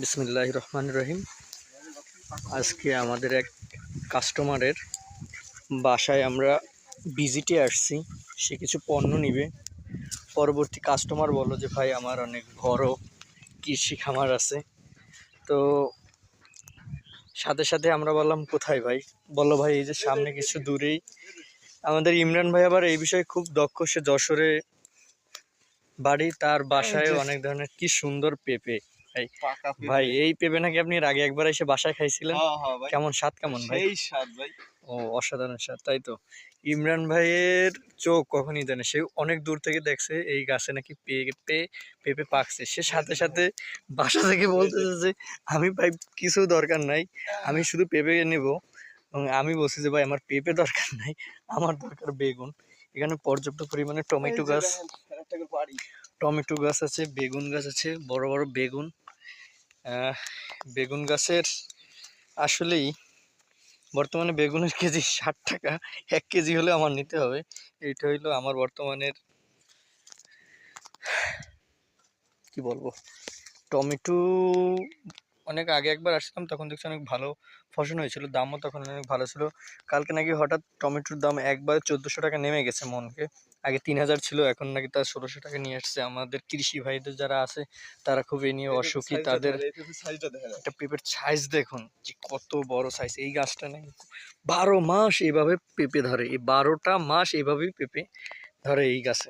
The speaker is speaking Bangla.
বিসমিল্লাহির রহমানির রহিম। আজকে আমাদের এক কাস্টমারের বাসায় আমরা ভিজিটে আসছি। সে কিছু পণ্য নিবে। পরবর্তী কাস্টমার বলল যে ভাই আমার অনেক বড় কৃষি খামার আছে। তো সাথে সাথে আমরা বললাম কোথায় ভাই? বললো ভাই এই যে সামনে কিছু দূরেই। আমাদের ইমরান ভাই আবার এই বিষয়ে খুব দক্ষ, সে যশোরে বাড়ি। তার বাসায় অনেক ধরনের কি সুন্দর পেঁপে। ভাই এই পেঁপে নাকি আপনি এর আগে একবার এসে বাসায় খাইছিলেন? কেমন স্বাদ? কেমন ভাই? সেই স্বাদ ভাই। ও অসাধারণ স্বাদ, তাই তো। ইমরান ভাইয়ের চোখ কখনই দেয় না, সে অনেক দূর থেকে দেখছে এই গাছে নাকি পেঁপে পাকছে। সে সাথে সাথে বাসা থেকে বলতেছে যে আমি ভাই কিছু দরকার নাই, আমি শুধু পেঁপে নেব। এবং আমি বলছি যে ভাই আমার পেঁপে দরকার নাই, আমার দরকার বেগুন। এখানে পর্যাপ্ত পরিমাণে টমেটো গাছ আছে, বেগুন গাছ আছে, বড় বড় বেগুন। বেগুন গাছের আসলেই বর্তমানে বেগুনের কেজি 60 টাকা। 1 কেজি হলে আমার নিতে হবে। এইটা হইলো আমার বর্তমানের কি বলবো। টমেটো অনেক আগে একবার আসছিলাম, তখন দেখছি অনেক ভালো ফসল হয়েছিল, দামও তখন অনেক ভালো ছিল। কালকে নাকি হঠাৎ টমেটোর দাম একবার 1400 টাকা নেমে গেছে মনকে। আগে 3000 ছিল, এখন নাকি তার 1600 টাকা নিয়ে আসছে। আমাদের কৃষি ভাইদের যারা আছে তারা খুব এই নিয়ে অসুখী। তাদের একটা পেঁপের সাইজ দেখুন যে কত বড় সাইজ। এই গাছটা নাকি 12 মাস এইভাবে পেঁপে ধরে, এই 12টা মাস এইভাবেই পেঁপে ধরে এই গাছে।